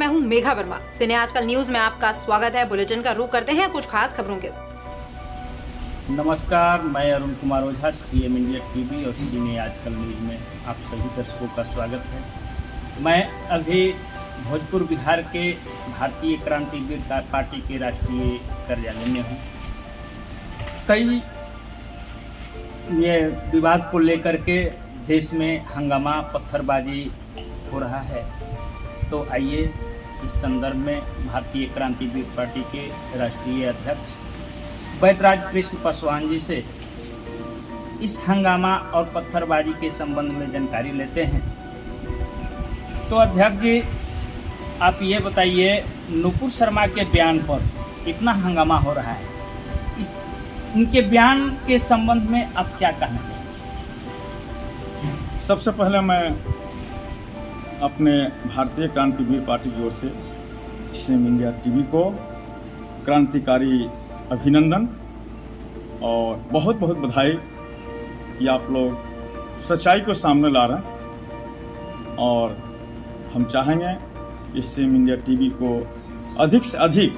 मैं हूं मेघा वर्मा। सिने आजकल न्यूज में आपका स्वागत है। बुलेटिन का रुख करते हैं कुछ खास खबरों के। नमस्कार, मैं Arun Kumar Ojha, CM India TV और सिने आजकल न्यूज में आप सभी दर्शकों का स्वागत है। मैं अभी भोजपुर बिहार के भारतीय क्रांतिवीर पार्टी के राष्ट्रीय कार्यालय में हूँ। कई ये विवाद को लेकर के देश में हंगामा, पत्थरबाजी हो रहा है, तो आइए इस संदर्भ में भारतीय क्रांतिवीर पार्टी के राष्ट्रीय अध्यक्ष वैद्यराज कृष्ण पासवान जी से इस हंगामा और पत्थरबाजी के संबंध में जानकारी लेते हैं। तो अध्यक्ष जी, आप ये बताइए, नुपुर शर्मा के बयान पर इतना हंगामा हो रहा है, इनके बयान के संबंध में आप क्या कहना चाहेंगे? सबसे पहले मैं अपने भारतीय क्रांतिवीर पार्टी की ओर से सीएम इंडिया टीवी को क्रांतिकारी अभिनंदन और बहुत बहुत बधाई कि आप लोग सच्चाई को सामने ला रहे हैं। और हम चाहेंगे कि सीएम इंडिया टीवी को अधिक से अधिक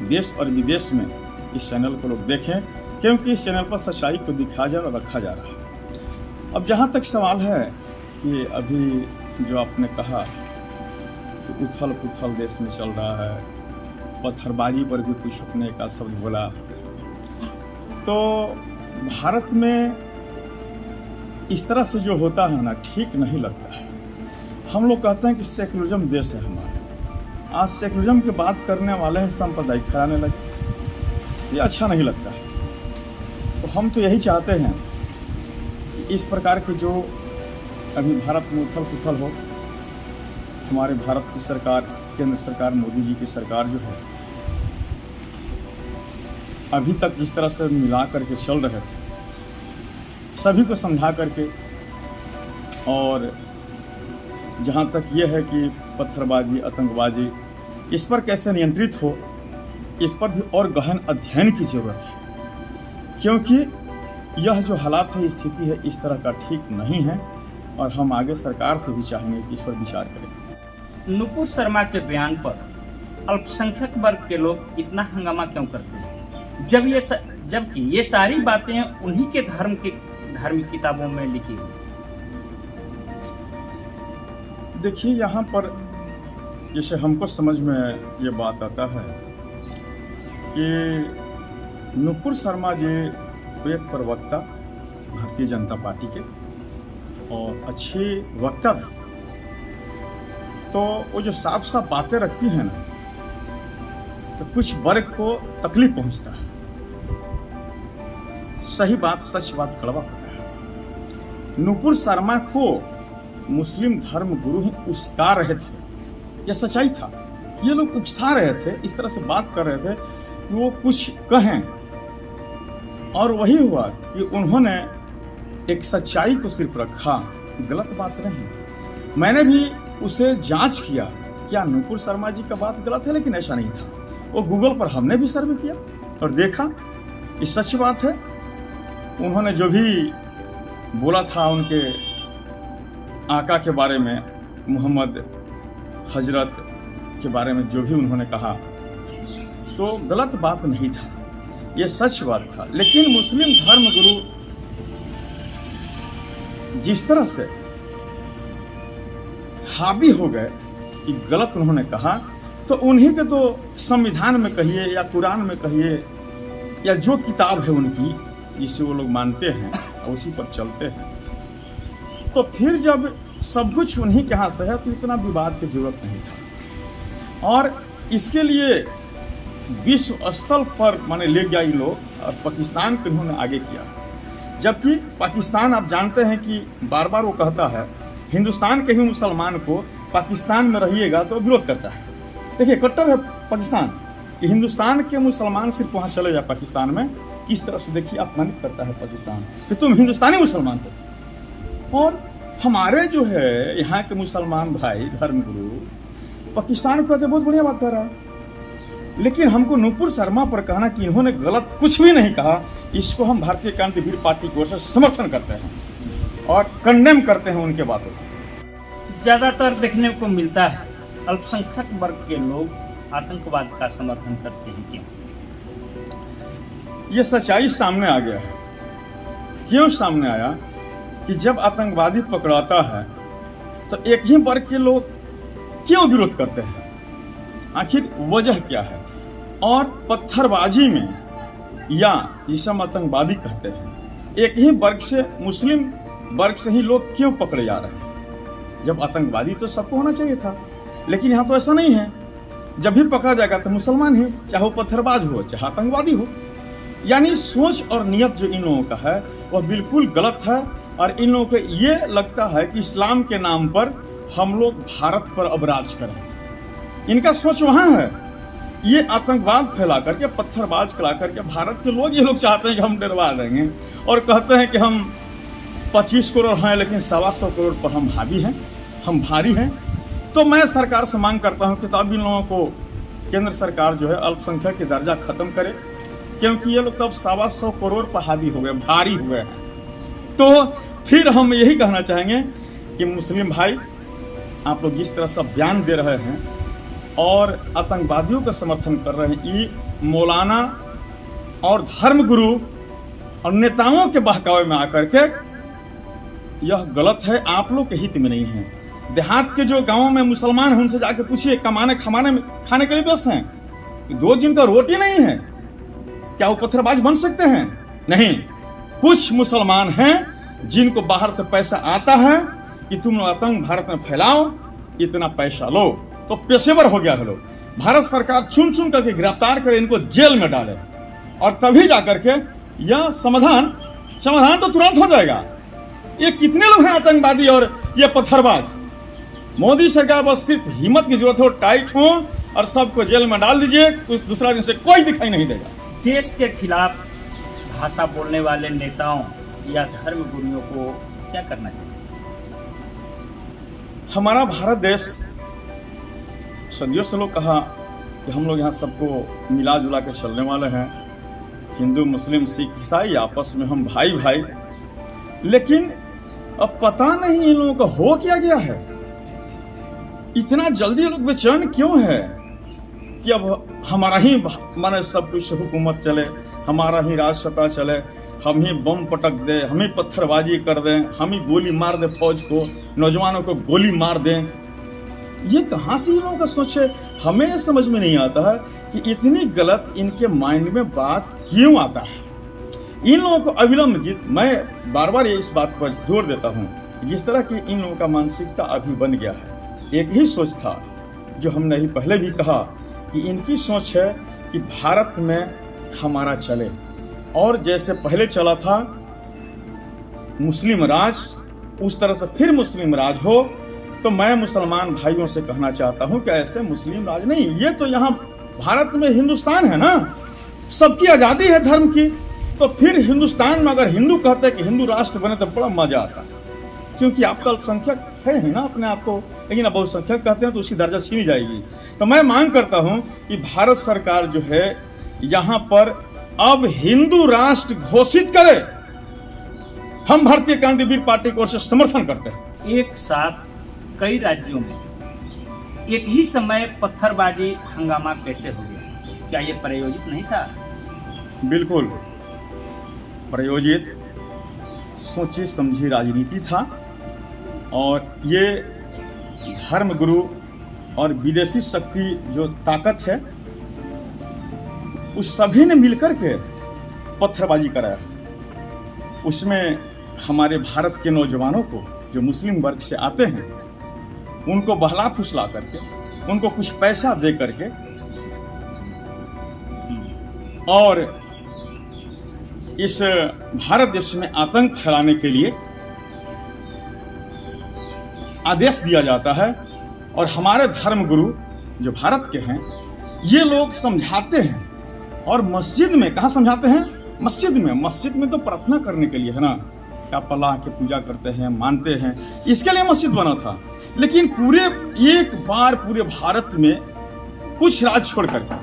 देश और विदेश में इस चैनल को लोग देखें, क्योंकि इस चैनल पर सच्चाई को दिखाया जा और रखा जा रहा है। अब जहाँ तक सवाल है कि अभी जो आपने कहा कि उथल पुथल देश में चल रहा है, पत्थरबाजी पर भी कुछ अपने का शब्द बोला, तो भारत में इस तरह से जो होता है ना, ठीक नहीं लगता है। हम लोग कहते हैं कि सेकुलरिज्म देश है हमारा। आज सेकुलरिज्म की बात करने वाले हैं सांप्रदायिक कराने लगे, ये अच्छा नहीं लगता है। तो हम तो यही चाहते हैं कि इस प्रकार के जो अभी भारत में उथल पुथल हो, हमारे भारत की सरकार, केंद्र सरकार, मोदी जी की सरकार जो है, अभी तक जिस तरह से मिला करके चल रहे थे, सभी को समझा करके, और जहाँ तक ये है कि पत्थरबाजी, आतंकबाजी, इस पर कैसे नियंत्रित हो, इस पर भी और गहन अध्ययन की जरूरत है, क्योंकि यह जो हालात है, स्थिति है, इस तरह का ठीक नहीं है। और हम आगे सरकार से भी चाहेंगे कि इस पर विचार करें। नुपुर शर्मा के बयान पर अल्पसंख्यक वर्ग के लोग इतना हंगामा क्यों करते हैं, जबकि ये सारी बातें उन्हीं के धार्मिक किताबों में लिखी हुई? देखिए, यहाँ पर जैसे हमको समझ में ये बात आता है कि नुपुर शर्मा जी एक प्रवक्ता भारतीय जनता पार्टी के और अच्छे वक्ता भी, तो वो जो साफ साफ बातें रखती हैं ना, तो कुछ वर्ग को तकलीफ पहुंचता है। सही बात, सच बात कड़वा होता है। नुपुर शर्मा को मुस्लिम धर्म गुरु ही उस्का रहे थे, यह सच्चाई था। ये लोग उकसा रहे थे, इस तरह से बात कर रहे थे कि वो कुछ कहें, और वही हुआ कि उन्होंने एक सच्चाई को सिर्फ रखा, गलत बात नहीं। मैंने भी उसे जांच किया, क्या नुपुर शर्मा जी का बात गलत है, लेकिन ऐसा नहीं था। वो गूगल पर हमने भी सर्वे किया और देखा ये सच बात है। उन्होंने जो भी बोला था उनके आका के बारे में, मोहम्मद हजरत के बारे में जो भी उन्होंने कहा, तो गलत बात नहीं था, ये सच बात था। लेकिन मुस्लिम धर्म गुरु जिस तरह से हावी हो गए कि गलत उन्होंने कहा, तो उन्हीं के तो संविधान में कहिए या कुरान में कहिए या जो किताब है उनकी, जिसे वो लोग मानते हैं और उसी पर चलते हैं, तो फिर जब सब कुछ उन्हीं के यहाँ से है, तो इतना विवाद की जरूरत नहीं था। और इसके लिए विश्व स्तर पर माने ले गया ये लोग, और पाकिस्तान को इन्होंने आगे किया। जबकि पाकिस्तान, आप जानते हैं कि बार बार वो कहता है हिंदुस्तान के ही मुसलमान को पाकिस्तान में रहिएगा तो विरोध करता है। देखिए, कट्टर है पाकिस्तान कि हिंदुस्तान के मुसलमान सिर्फ वहाँ चले जाए पाकिस्तान में, किस तरह से देखिए अपमानित करता है पाकिस्तान कि तुम हिंदुस्तानी मुसलमान हो। और हमारे जो है यहाँ के मुसलमान भाई धर्मगुरु पाकिस्तान को कहते बहुत बढ़िया बात कर रहा है, लेकिन हमको नुपुर शर्मा पर कहना कि इन्होंने गलत कुछ भी नहीं कहा, इसको हम भारतीय क्रांतिवीर पार्टी की ओर से समर्थन करते हैं और कंडेम करते हैं उनके बातों को। ज़्यादातर देखने को मिलता है अल्पसंख्यक वर्ग के लोग आतंकवाद का समर्थन करते हैं क्यों? ये सच्चाई सामने आ गया है। क्यों सामने आया कि जब आतंकवादी पकड़ाता है तो एक ही वर्ग के लोग क्यों विरोध करते हैं, आखिर वजह क्या है? और पत्थरबाजी में या जिसे हम आतंकवादी कहते हैं, एक ही वर्ग से, मुस्लिम वर्ग से ही लोग क्यों पकड़े जा रहे हैं? जब आतंकवादी तो सबको होना चाहिए था, लेकिन यहाँ तो ऐसा नहीं है। जब भी पकड़ा जाएगा तो मुसलमान ही, चाहे वो पत्थरबाज हो चाहे आतंकवादी हो। यानी सोच और नियत जो इन लोगों का है वह बिल्कुल गलत है। और इन लोगों को ये लगता है कि इस्लाम के नाम पर हम लोग भारत पर अब राज करें। इनका सोच वहाँ है। ये आतंकवाद फैला करके, पत्थरबाज फैला करके भारत के लोग, ये लोग चाहते हैं कि हम डरवा देंगे और कहते हैं कि हम 25 करोड़ हैं लेकिन 125 करोड़ पर हम हावी हैं, हम भारी हैं। तो मैं सरकार से मांग करता हूं कि तब इन लोगों को केंद्र सरकार जो है अल्पसंख्यक की दर्जा खत्म करे, क्योंकि ये लोग तब 125 करोड़ पर हावी हो गए, भारी हो गए हैं। तो फिर हम यही कहना चाहेंगे कि मुस्लिम भाई, आप लोग जिस तरह से बयान दे रहे हैं और आतंकवादियों का समर्थन कर रहे हैं, ये मौलाना और धर्मगुरु और नेताओं के बहकावे में आकर के यह गलत है, आप लोग के हित में नहीं है। देहात के जो गांवों में मुसलमान हैं उनसे जाकर पूछिए, खाने के लिए व्यस्त हैं, 2 दिन का रोटी नहीं है, क्या वो पत्थरबाज बन सकते हैं? नहीं। कुछ मुसलमान हैं जिनको बाहर से पैसा आता है कि तुम आतंक भारत में फैलाओ, इतना पैसा लो, तो पेशेवर हो गया है लोग। भारत सरकार चुन चुन करके गिरफ्तार करे, इनको जेल में डाले, और तभी जाकर के यह समाधान तो तुरंत हो जाएगा। ये कितने लोग हैं आतंकवादी और ये पत्थरबाज? मोदी सरकार बस सिर्फ हिम्मत की जरूरत हो, टाइट हो और सबको जेल में डाल दीजिए, कुछ दूसरा दिन से कोई दिखाई नहीं देगा। देश के खिलाफ भाषा बोलने वाले नेताओं या धर्म गुरुओं को क्या करना चाहिए? हमारा भारत देश, सदियों से लोग कहा कि हम लोग यहाँ सबको मिला जुला के चलने वाले हैं, हिंदू मुस्लिम सिख ईसाई आपस में हम भाई भाई। लेकिन अब पता नहीं इन लोगों का हो क्या गया है, इतना जल्दी लोग बेचैन क्यों है कि अब हमारा ही माने सब कुछ हुकूमत चले, हमारा ही राज सत्ता चले, हम ही बम पटक दे, हम ही पत्थरबाजी कर दें, हम ही गोली मार दे, फौज को, नौजवानों को गोली मार दें। ये कहाँ से इन लोगों का सोच है? हमें समझ में नहीं आता है कि इतनी गलत इनके माइंड में बात क्यों आता है। इन लोगों को अविलंब जीत, मैं बार बार इस बात पर जोर देता हूँ, जिस तरह की इन लोगों का मानसिकता अभी बन गया है। एक ही सोच था जो हमने ही पहले भी कहा कि इनकी सोच है कि भारत में हमारा चले, और जैसे पहले चला था मुस्लिम राज, उस तरह से फिर मुस्लिम राज हो। तो मैं मुसलमान भाइयों से कहना चाहता हूं कि ऐसे मुस्लिम राज नहीं, ये तो यहाँ भारत में हिंदुस्तान है ना, सबकी आज़ादी है धर्म की। तो फिर हिंदुस्तान में अगर हिंदू कहते कि हिंदू राष्ट्र बने तो बड़ा मजा आता, क्योंकि आप तो अल्पसंख्यक है ना अपने आप को, लेकिन अब बहुसंख्यक कहते हैं तो उसकी दर्जा छीनी जाएगी। तो मैं मांग करता हूं कि भारत सरकार जो है यहाँ पर अब हिंदू राष्ट्र घोषित करे। हम भारतीय क्रांतिवीर पार्टी की ओर से समर्थन करते हैं। एक साथ कई राज्यों में एक ही समय पत्थरबाजी हंगामा कैसे हो गया? क्या ये प्रायोजित नहीं था? बिल्कुल प्रायोजित, सोची समझी राजनीति था। और ये धर्म गुरु और विदेशी शक्ति जो ताकत है, उस सभी ने मिलकर के पत्थरबाजी कराया। उसमें हमारे भारत के नौजवानों को जो मुस्लिम वर्ग से आते हैं, उनको बहला फुसला करके, उनको कुछ पैसा दे करके और इस भारत देश में आतंक फैलाने के लिए आदेश दिया जाता है। और हमारे धर्म गुरु जो भारत के हैं, ये लोग समझाते हैं। और मस्जिद में कहाँ समझाते हैं? मस्जिद में तो प्रार्थना करने के लिए है ना, आप अल्लाह की पूजा करते हैं, मानते हैं, इसके लिए मस्जिद बना था। लेकिन पूरे एक बार पूरे भारत में कुछ राज छोड़ करके,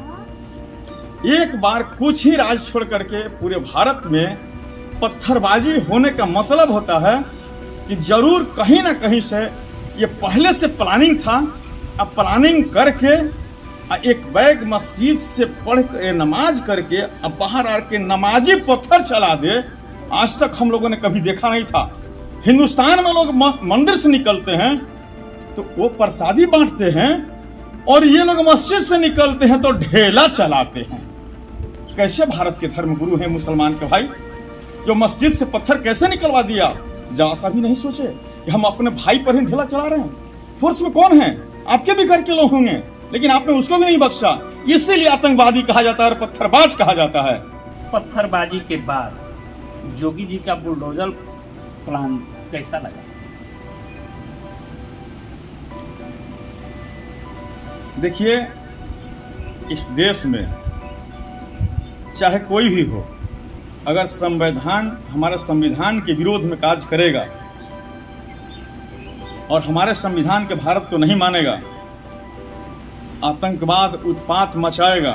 एक बार कुछ ही राज छोड़ करके पूरे भारत में पत्थरबाजी होने का मतलब होता है कि जरूर कहीं ना कहीं से ये पहले से प्लानिंग था अब प्लानिंग करके एक बैग मस्जिद से पढ़ के नमाज करके अब बाहर आके नमाजी पत्थर चला दे, आज तक हम लोगों ने कभी देखा नहीं था। हिंदुस्तान में लोग मंदिर से निकलते हैं तो वो प्रसादी बांटते हैं, और ये लोग मस्जिद से निकलते हैं तो ढेला चलाते हैं। कैसे भारत के धर्मगुरु हैं मुसलमान के भाई, जो मस्जिद से पत्थर कैसे निकलवा दिया? जरा सा भी नहीं सोचे कि हम अपने भाई पर ही ढेला चला रहे हैं। फोर्स में कौन है? आपके भी घर के लोग होंगे, लेकिन आपने उसको भी नहीं बख्शा। इसीलिए आतंकवादी कहा जाता है और पत्थरबाज कहा जाता है। पत्थरबाजी के बाद जोगी जी का बुलडोजर प्लान कैसा लगा? देखिए, इस देश में चाहे कोई भी हो, अगर हमारे संविधान के विरोध में कार्य करेगा और हमारे संविधान के भारत को नहीं मानेगा, आतंकवाद उत्पात मचाएगा,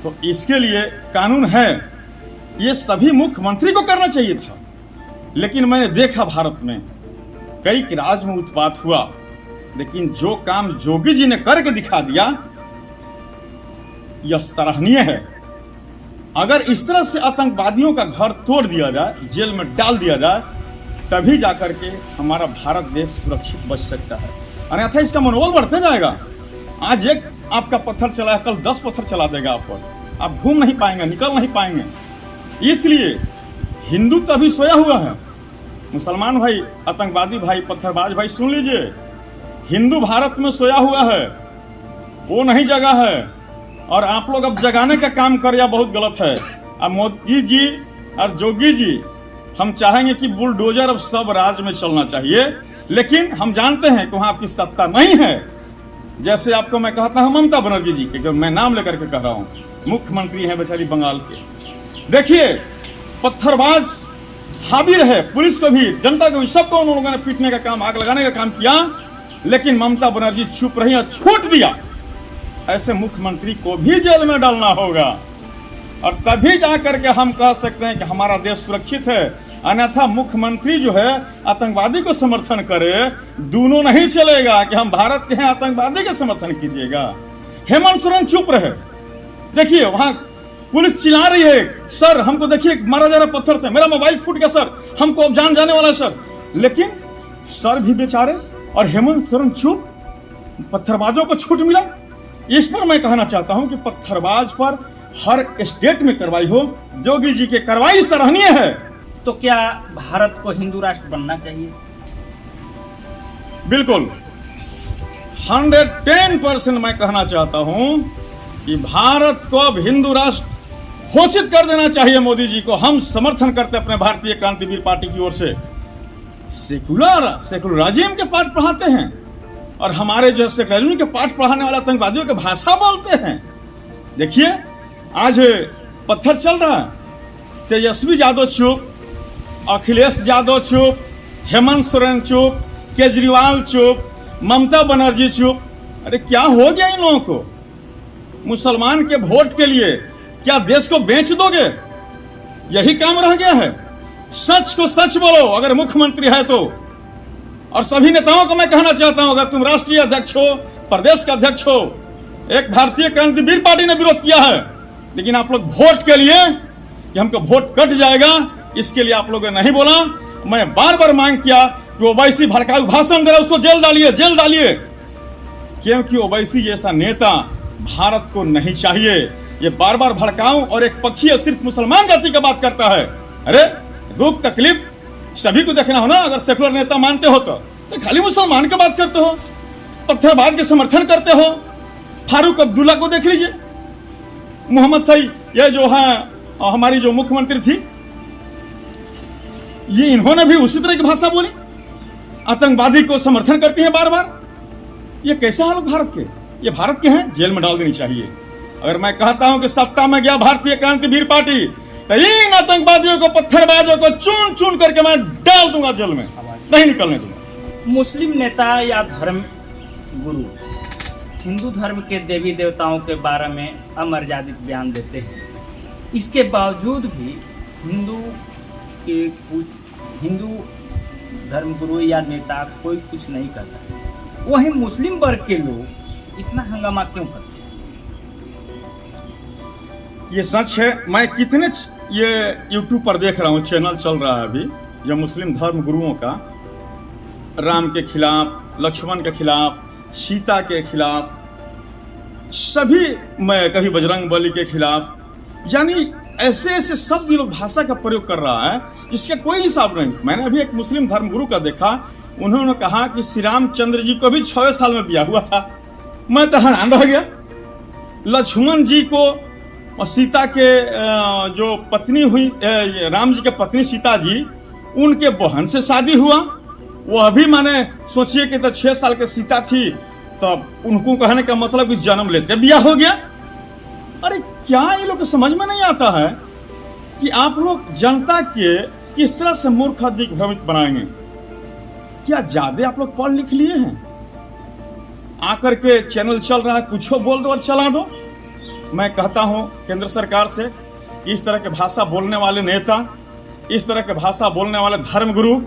तो इसके लिए कानून है। ये सभी मुख्यमंत्री को करना चाहिए था। लेकिन मैंने देखा भारत में कई राज्य में उत्पात हुआ, लेकिन जो काम जोगी जी ने करके दिखा दिया, यह सराहनीय है। अगर इस तरह से आतंकवादियों का घर तोड़ दिया जाए, जेल में डाल दिया जाए, तभी जाकर के हमारा भारत देश सुरक्षित बच सकता है। अन्यथा इसका मनोबल बढ़ते जाएगा। आज एक आपका पत्थर चला है, कल 10 पत्थर चला देगा आप पर। आप घूम नहीं पाएंगे, निकल नहीं पाएंगे। इसलिए हिंदू तो अभी सोया हुआ है। मुसलमान भाई, आतंकवादी भाई, पत्थरबाज भाई, सुन लीजिए, हिंदू भारत में सोया हुआ है, वो नहीं जगा है। और आप लोग अब जगाने का काम कर, या बहुत गलत है। अब मोदी जी और जोगी जी, हम चाहेंगे कि बुलडोजर अब सब राज्य में चलना चाहिए, लेकिन हम जानते हैं कि वहां आपकी सत्ता नहीं है। जैसे आपको मैं कहता हूं ममता बनर्जी जी के, मैं नाम लेकर के कह रहा हूं, मुख्यमंत्री हैं बेचारी बंगाल के। देखिए, पत्थरबाज हावी रहे, पुलिस को भी, जनता को भी, सबको उन लोगों ने पीटने का काम, आग लगाने का काम किया, लेकिन ममता बनर्जी चुप रही और छूट दिया। ऐसे मुख्यमंत्री को भी जेल में डालना होगा, और तभी जाकर के हम कह सकते हैं कि हमारा देश सुरक्षित है। अन्यथा मुख्यमंत्री जो है आतंकवादी को समर्थन करे, दोनों नहीं चलेगा कि हम भारत के हैं, आतंकवादी का समर्थन कीजिएगा। हेमंत सोरेन चुप रहे। देखिए, वहां पुलिस चिल्ला रही है, सर हमको देखिए मारा जा रहा पत्थर से, मेरा मोबाइल फूट गया सर, हमको अब जान जाने वाला सर। लेकिन सर भी बेचारे और हेमंत सोरेन चुप, पत्थरबाजों को छूट मिला। इस पर मैं कहना चाहता हूं कि पत्थरबाज पर हर स्टेट में कार्रवाई हो। जोगी जी की कार्रवाई सराहनीय है। तो क्या भारत को हिंदू राष्ट्र बनना चाहिए? बिल्कुल 110% मैं कहना चाहता हूं कि भारत को अब हिंदू राष्ट्र घोषित कर देना चाहिए मोदी जी को। हम समर्थन करते अपने भारतीय क्रांतिवीर पार्टी की ओर से। सेकुलरिज्म के पाठ पढ़ाते हैं, और हमारे जो सेकुलरिज्म के पाठ पढ़ाने वाले आतंकवादियों की भाषा बोलते हैं। देखिए, आज पत्थर चल रहा है, तेजस्वी यादव चुप, अखिलेश यादव चुप, हेमंत सोरेन चुप, केजरीवाल चुप, ममता बनर्जी चुप। अरे क्या हो गया इन लोगों को? मुसलमान के वोट के लिए क्या देश को बेच दोगे? यही काम रह गया है। सच को सच बोलो अगर मुख्यमंत्री है तो। और सभी नेताओं को मैं कहना चाहता हूं, अगर तुम राष्ट्रीय अध्यक्ष हो, प्रदेश का अध्यक्ष हो, एक भारतीय क्रांतिवीर पार्टी ने विरोध किया है, लेकिन आप लोग वोट के लिए कि हमको वोट कट जाएगा, इसके लिए आप लोगों ने नहीं बोला। मैं बार बार मांग किया कि ओवैसी भड़काऊ भाषण दे रहा है, उसको जेल डालिए, जेल डालिए, क्योंकि ओवैसी जैसा नेता भारत को नहीं चाहिए। ये बार बार भड़काऊ और एक पक्षीय सिर्फ मुसलमान जाति का बात करता है। अरे दुख तकलीफ सभी को देखना हो ना। अगर सेकुलर नेता मानते हो तो खाली मुसलमान की बात करते हो, पत्थरबाज के समर्थन करते हो। फारूक अब्दुल्ला को देख लीजिए, मोहम्मद सईद, ये जो है हमारी जो मुख्यमंत्री थी, ये इन्होंने भी उसी तरह की भाषा बोली, आतंकवादी को समर्थन करती है बार बार। ये कैसे हाल भारत के? ये भारत के हैं, जेल में डाल देनी चाहिए। अगर मैं कहता हूं कि सत्ता में गया भारतीय क्रांतिवीर पार्टी, तो इन आतंकवादियों को, पत्थरबाजों को चुन चुन करके मैं डाल दूंगा जेल में, नहीं निकलने दूंगा। मुस्लिम नेता या धर्म गुरु हिंदू धर्म के देवी देवताओं के बारे में अमर्यादित बयान देते हैं, इसके बावजूद भी हिंदू धर्मगुरु या नेता कोई कुछ नहीं कहता। वहीं मुस्लिम वर्ग के लोग इतना हंगामा क्यों करते हैं? ये सच है। मैं कितने ये यूट्यूब पर देख रहा हूँ, चैनल चल रहा है अभी जो मुस्लिम धर्म गुरुओं का, राम के खिलाफ, लक्ष्मण के खिलाफ, सीता के खिलाफ, सभी मैं कभी बजरंग बली के खिलाफ, यानी ऐसे ऐसे शब्द लोग भाषा का प्रयोग कर रहा है जिसका कोई हिसाब नहीं। मैंने अभी एक मुस्लिम धर्मगुरु का देखा, उन्होंने कहा कि श्री रामचंद्र जी को भी 6 साल में ब्याह हुआ था। मैं तो हैरान रह गया। लक्ष्मण जी को और सीता के जो पत्नी हुई, राम जी के पत्नी सीता जी, उनके बहन से शादी हुआ। वो अभी मैंने सोचिए कि तो 6 साल की सीता थी, तब उनको कहने का मतलब कि जन्म लेते ब्याह हो गया। अरे क्या ये लोग को समझ में नहीं आता है कि आप लोग जनता के किस तरह से मूर्ख दिग्भ्रमित बनाएंगे? क्या ज्यादा आप लोग पढ़ लिख लिए हैं? आकर के चैनल चल रहा है, कुछ बोल दो और चला दो। मैं कहता हूं केंद्र सरकार से, इस तरह के भाषा बोलने वाले नेता, इस तरह के भाषा बोलने वाले धर्मगुरु,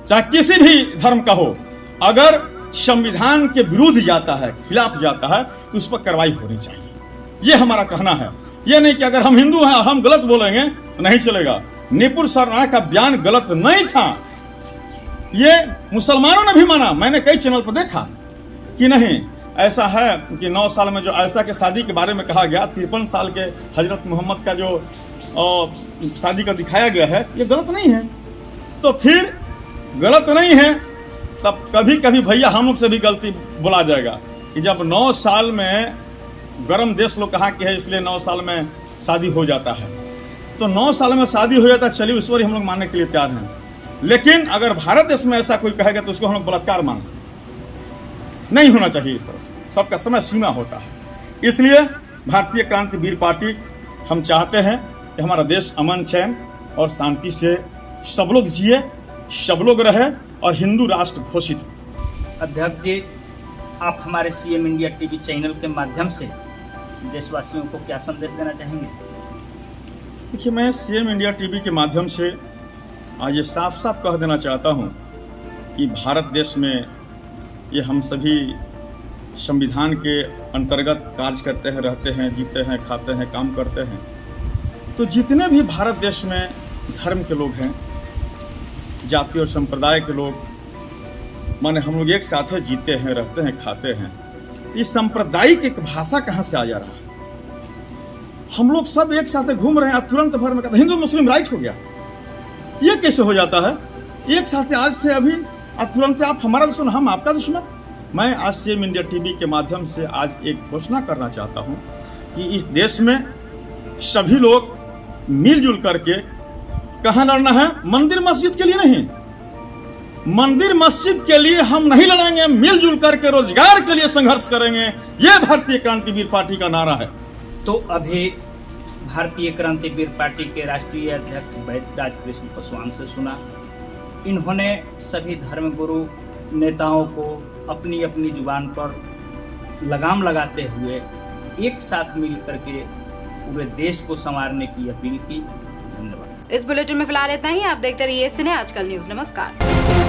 चाहे किसी भी धर्म का हो, अगर संविधान के विरुद्ध जाता है, खिलाफ जाता है, तो उस पर कार्रवाई होनी चाहिए। ये हमारा कहना है। ये नहीं कि अगर हम हिंदू हैं और हम गलत बोलेंगे तो नहीं चलेगा। निपुण सरनायक का बयान गलत नहीं था, ये मुसलमानों ने भी माना। मैंने कई चैनल पर देखा कि नहीं, ऐसा है कि 9 साल में जो आयशा के शादी के बारे में कहा गया, 53 साल के हजरत मोहम्मद का जो शादी का दिखाया गया है, ये गलत नहीं है। तो फिर गलत नहीं है, तब कभी कभी भैया हम लोग से भी गलती बोला जाएगा कि जब 9 साल में, गर्म देश लोग कहा कि है इसलिए 9 साल में शादी हो जाता है, तो 9 साल में शादी हो जाता है, चलिए उस पर हम लोग मानने के लिए तैयार हैं। लेकिन अगर भारत देश में ऐसा कोई कहेगा तो उसको हम लोग बलात्कार मानेंगे। नहीं होना चाहिए इस तरह से, सबका समय सीमा होता है। इसलिए भारतीय क्रांति वीर पार्टी, हम चाहते हैं कि हमारा देश अमन, चैन और शांति से सब लोग जिए, सब लोग रहे और हिंदू राष्ट्र घोषित हो। अध्यक्ष जी, आप हमारे सीएम इंडिया टीवी चैनल के माध्यम से देशवासियों को क्या संदेश देना चाहेंगे? देखिए, मैं सीएम इंडिया टीवी के माध्यम से आज ये साफ साफ कह देना चाहता हूँ कि भारत देश में ये हम सभी संविधान के अंतर्गत कार्य करते हैं, रहते हैं, जीते हैं, खाते हैं, काम करते हैं। तो जितने भी भारत देश में धर्म के लोग हैं, जाति और संप्रदाय के लोग, माने हम लोग एक साथ जीते हैं, रहते हैं, खाते हैं। इस सांप्रदायिक एक भाषा कहाँ से आ जा रहा है? हम लोग सब एक साथ घूम रहे हैं, तुरंत भर में कहते हिंदू मुस्लिम राइट हो गया। ये कैसे हो जाता है? एक साथ आज से अभी तुरंत आप हमारा दुश्मन, हम आपका दुश्मन। मैं आज सीएम इंडिया टीवी के माध्यम से आज एक घोषणा करना चाहता हूं कि इस देश में सभी लोग मिलजुल करके कहां लड़ना है? मंदिर मस्जिद के लिए नहीं, मंदिर मस्जिद के लिए हम नहीं लड़ेंगे, मिलजुल करके रोजगार के लिए संघर्ष करेंगे। यह भारतीय क्रांतिवीर पार्टी का नारा है। तो अभी भारतीय क्रांतिवीर पार्टी के राष्ट्रीय अध्यक्ष वैद्यराज कृष्ण पासवान से सुना, इन्होंने सभी धर्मगुरु नेताओं को अपनी अपनी जुबान पर लगाम लगाते हुए एक साथ मिल करके पूरे देश को संवारने की अपील की। धन्यवाद। इस बुलेटिन में फिलहाल इतना ही। आप देखते रहिए सिने आजकल न्यूज। नमस्कार।